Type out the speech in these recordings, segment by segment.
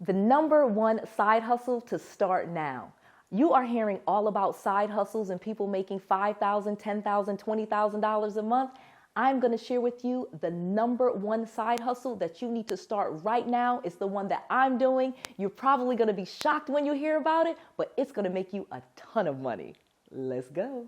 The #1 side hustle to start now. You are hearing all about side hustles and people making $5,000, $10,000, $20,000 a month. I'm going to share with you the #1 side hustle that you need to start right now. It's the one that I'm doing. You're probably going to be shocked when you hear about it, but it's going to make you a ton of money. Let's go.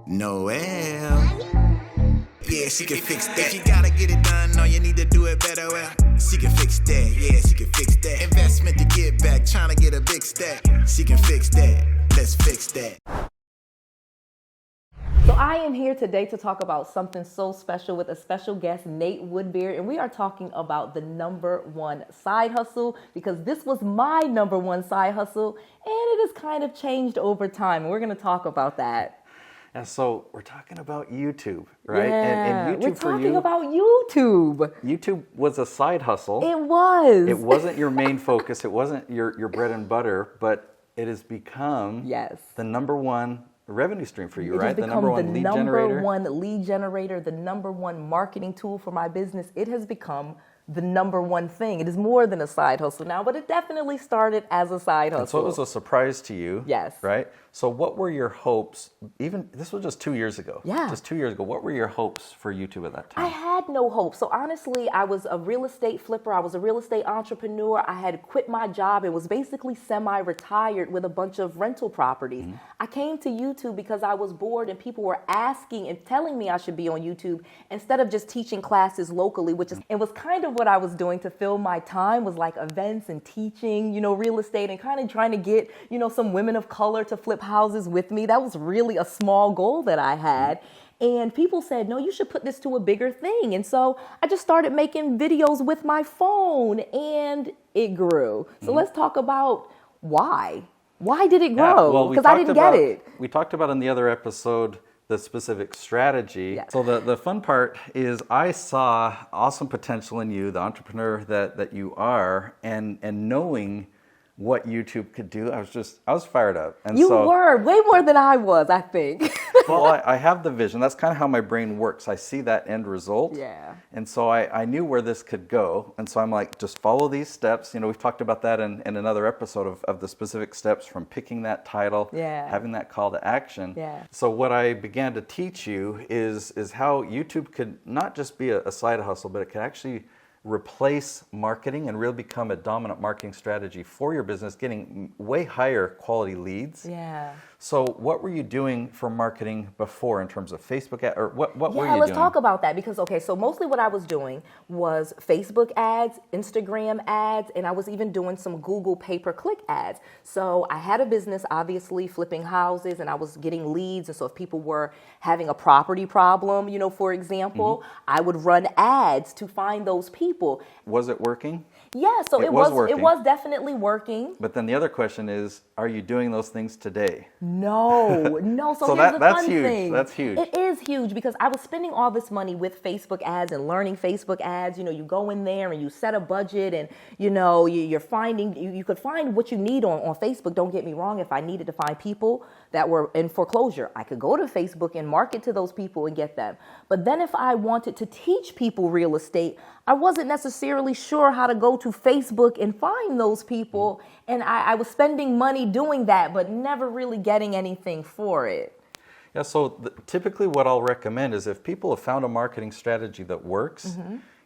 Noel. Yeah, she can fix that. If you gotta get it done, no, you need to do it better. Well, she can fix that. Yeah, she can fix that. Investment to get back, trying to get a big stack. She can fix that. Let's fix that. So I am here today to talk about something so special with a special guest, Nate Woodbury, and we are talking about the #1 side hustle because this was my #1 side hustle and it has kind of changed over time. And we're going to talk about that. And so we're talking about YouTube, right? Yeah, and YouTube we're talking about YouTube. YouTube was a side hustle. It was. It wasn't your main focus. It wasn't your bread and butter, but it has become the #1 revenue stream for you, right? The #1 lead generator. #1 lead generator, the #1 marketing tool for my business. It has become the #1 thing. It is more than a side hustle now, but it definitely started as a side hustle. And so it was a surprise to you. Yes. Right? So what were your hopes, even, this was just 2 years ago. Yeah. Just 2 years ago. What were your hopes for YouTube at that time? I had no hope. So honestly, I was a real estate flipper. I was a real estate entrepreneur. I had quit my job. It was basically semi-retired with a bunch of rental properties. Mm-hmm. I came to YouTube because I was bored and people were asking and telling me I should be on YouTube instead of just teaching classes locally, which is, it was kind of what I was doing to fill my time, was like events and teaching, real estate and kind of trying to get, some women of color to flip houses with me. That was really a small goal that I had. And people said, no, you should put this to a bigger thing. And so I just started making videos with my phone and it grew. So let's talk about why. Why did it grow? Because I didn't get it. We talked about in the other episode the specific strategy. Yes. So the fun part is I saw awesome potential in you, the entrepreneur that you are, and knowing what YouTube could do, I was fired up. And you were way more than I was, I think. Well, I have the vision. That's kind of how my brain works. I see that end result. Yeah. And so I knew where this could go. And so I'm like, just follow these steps. We've talked about that in another episode of the specific steps from picking that title, having that call to action. Yeah. So what I began to teach you is how YouTube could not just be a side hustle, but it could actually replace marketing and really become a dominant marketing strategy for your business, getting way higher quality leads. Yeah. So what were you doing for marketing before in terms of Facebook ad, or what were you doing? Yeah, let's talk about that because, so mostly what I was doing was Facebook ads, Instagram ads, and I was even doing some Google pay-per-click ads. So I had a business, obviously, flipping houses, and I was getting leads. And so if people were having a property problem, for example, I would run ads to find those people. Was it working? Yeah, so it was definitely working. But then the other question is, are you doing those things today? No. So here's the fun thing. That's huge. It is huge because I was spending all this money with Facebook ads and learning Facebook ads. You go in there and you set a budget and, you're finding, you could find what you need on Facebook. Don't get me wrong. If I needed to find people that were in foreclosure, I could go to Facebook and market to those people and get them. But then if I wanted to teach people real estate, I wasn't necessarily sure how to go to Facebook and find those people. And I was spending money doing that, but never really getting anything for it. Yeah, so typically what I'll recommend is if people have found a marketing strategy that works,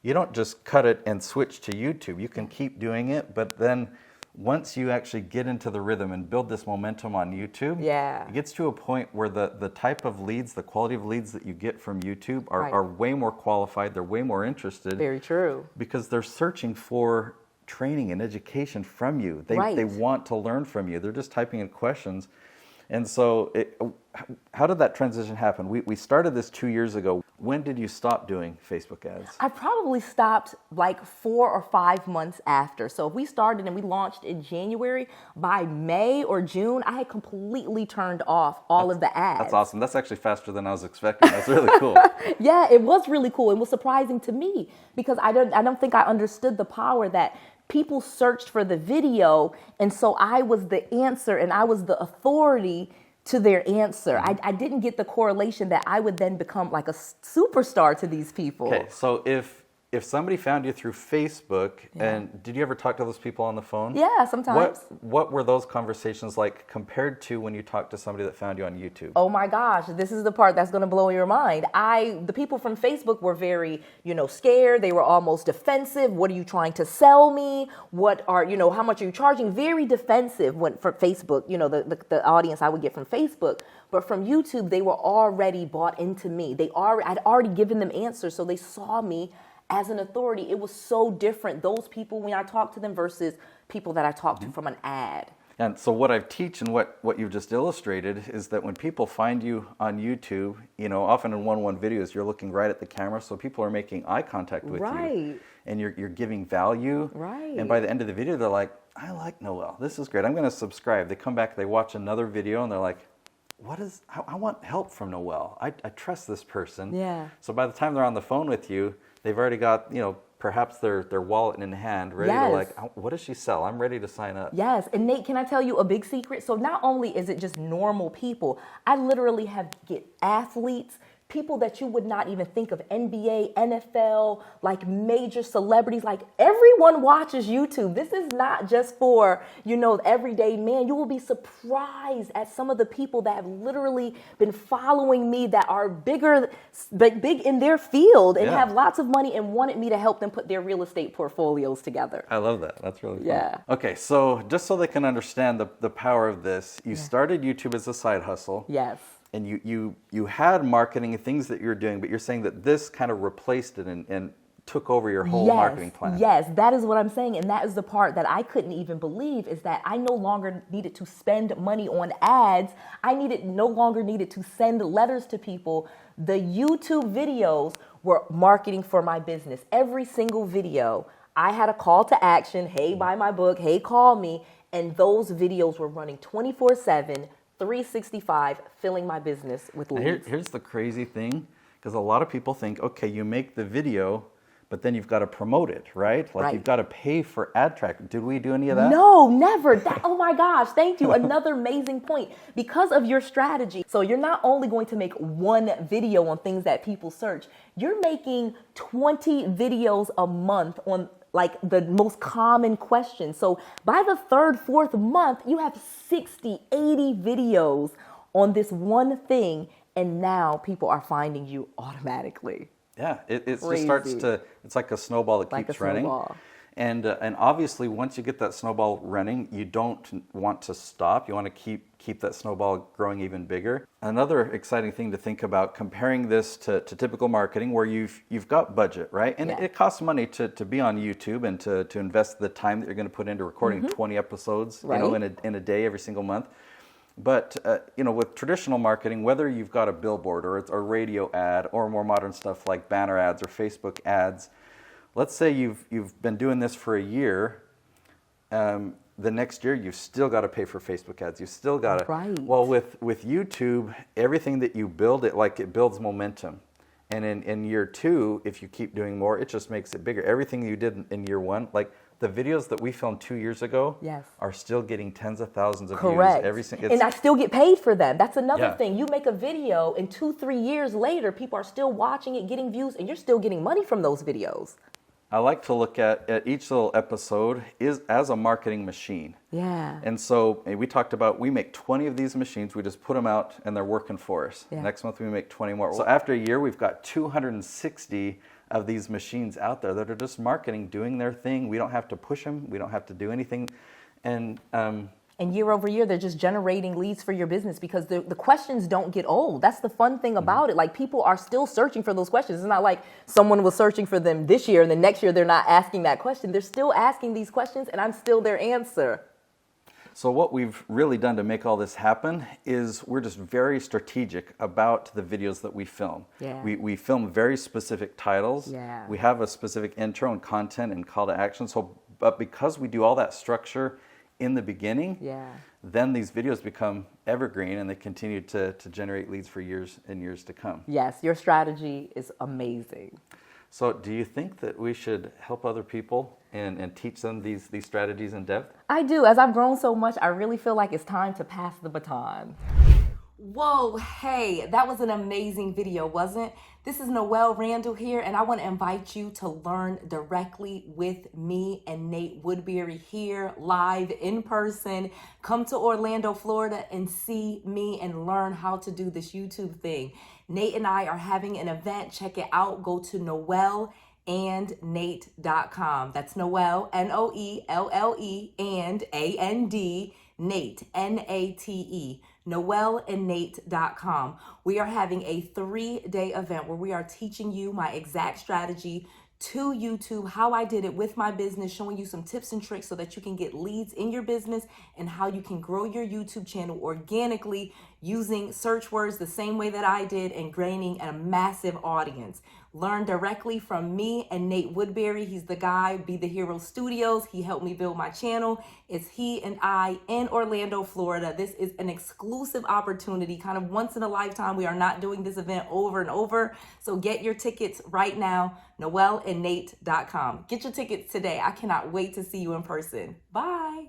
you don't just cut it and switch to YouTube. You can keep doing it, but then once you actually get into the rhythm and build this momentum on YouTube, it gets to a point where the type of leads, the quality of leads that you get from YouTube are way more qualified, they're way more interested. Very true. Because they're searching for training and education from you. They want to learn from you. They're just typing in questions. And so how did that transition happen? We started this 2 years ago. When did you stop doing Facebook ads? I probably stopped like 4 or 5 months after. So if we started and we launched in January, by May or June, I had completely turned off all of the ads. That's awesome. That's actually faster than I was expecting. That's really cool. Yeah, it was really cool. It was surprising to me because I don't think I understood the power that people searched for the video, and so I was the answer and I was the authority to their answer. I didn't get the correlation that I would then become like a superstar to these people. Okay, so if if somebody found you through Facebook, and did you ever talk to those people on the phone? Yeah, sometimes. What were those conversations like compared to when you talked to somebody that found you on YouTube? Oh my gosh, this is the part that's going to blow your mind. The people from Facebook were very, scared. They were almost defensive. What are you trying to sell me? How much are you charging? Very defensive for Facebook, the audience I would get from Facebook. But from YouTube, they were already bought into me. I'd already given them answers, so they saw me as an authority. It was so different, those people, when I talked to them versus people that I talked to from an ad. And so what I teach and what you've just illustrated is that when people find you on YouTube, often in one-on-one videos, you're looking right at the camera, so people are making eye contact with you. And you're giving value. Right. And by the end of the video, they're like, I like Noelle. This is great. I'm going to subscribe. They come back, they watch another video, and they're like, I want help from Noelle. I trust this person. Yeah. So by the time they're on the phone with you, they've already got, perhaps their wallet in hand, ready to what does she sell? I'm ready to sign up. Yes. And Nate, can I tell you a big secret? So not only is it just normal people, I literally get athletes, people that you would not even think of, NBA, NFL, like major celebrities, like everyone watches YouTube. This is not just for, everyday man. You will be surprised at some of the people that have literally been following me that are big in their field and have lots of money and wanted me to help them put their real estate portfolios together. I love that. That's really fun. Yeah. Okay, so just so they can understand the power of this, you started YouTube as a side hustle. Yes. And you had marketing and things that you're doing, but you're saying that this kind of replaced it and took over your whole marketing plan. Yes, that is what I'm saying. And that is the part that I couldn't even believe, is that I no longer needed to spend money on ads. I no longer needed to send letters to people. The YouTube videos were marketing for my business. Every single video, I had a call to action. Hey, buy my book. Hey, call me. And those videos were running 24/7. 365, filling my business with leads. Here's the crazy thing, because a lot of people think, okay, you make the video, but then you've got to promote it, right? Like you've got to pay for ad track. Did we do any of that? No, never. Oh my gosh, thank you. Another amazing point. Because of your strategy, so you're not only going to make one video on things that people search, you're making 20 videos a month on like the most common questions. So by the third, fourth month, you have 60, 80 videos on this one thing. And now people are finding you automatically. Yeah, it just starts to, it's like a snowball that keeps running. And obviously, once you get that snowball running, you don't want to stop. You want to keep that snowball growing even bigger. Another exciting thing to think about, comparing this to typical marketing, where you've got budget, right? And it costs money to be on YouTube and to invest the time that you're going to put into recording 20 episodes, in a day every single month. But with traditional marketing, whether you've got a billboard or it's a radio ad or more modern stuff like banner ads or Facebook ads, let's say you've been doing this for a year. The next year, you've still got to pay for Facebook ads. You've still got to. Right. Well, with YouTube, everything that you build, it builds momentum. And in year two, if you keep doing more, it just makes it bigger. Everything you did in year one, like the videos that we filmed 2 years ago, are still getting tens of thousands of views. And I still get paid for them. That's another thing. You make a video, and 2-3 years later, people are still watching it, getting views, and you're still getting money from those videos. I like to look at each little episode as a marketing machine. Yeah. And so we talked about, we make 20 of these machines, we just put them out and they're working for us. Yeah. Next month we make 20 more. So after a year, we've got 260 of these machines out there that are just marketing, doing their thing. We don't have to push them. We don't have to do anything. And year over year, they're just generating leads for your business, because the questions don't get old. That's the fun thing about it. Like, people are still searching for those questions. It's not like someone was searching for them this year and the next year they're not asking that question. They're still asking these questions, and I'm still their answer. So what we've really done to make all this happen is we're just very strategic about the videos that we film. Yeah. We film very specific titles. Yeah. We have a specific intro and content and call to action. But because we do all that structure in the beginning, then these videos become evergreen and they continue to generate leads for years and years to come. Yes, your strategy is amazing. So do you think that we should help other people and teach them these strategies in depth? I do. As I've grown so much, I really feel like it's time to pass the baton. Whoa, hey, that was an amazing video, wasn't it? This is Noelle Randall here, and I want to invite you to learn directly with me and Nate Woodbury here, live in person. Come to Orlando, Florida, and see me and learn how to do this YouTube thing. Nate and I are having an event. Check it out. Go to noelleandnate.com. That's Noelle, Noelle, and A-N-D, Nate, N-A-T-E. noelleandnate.com. We are having a 3-day event where we are teaching you my exact strategy to YouTube, how I did it with my business, showing you some tips and tricks so that you can get leads in your business and how you can grow your YouTube channel organically using search words the same way that I did and gaining a massive audience. Learn directly from me and Nate Woodbury. He's the guy, Be the Hero Studios. He helped me build my channel. It's he and I in Orlando, Florida. This is an exclusive opportunity, kind of once in a lifetime. We are not doing this event over and over. So get your tickets right now, noelleandnate.com. Get your tickets today. I cannot wait to see you in person. Bye.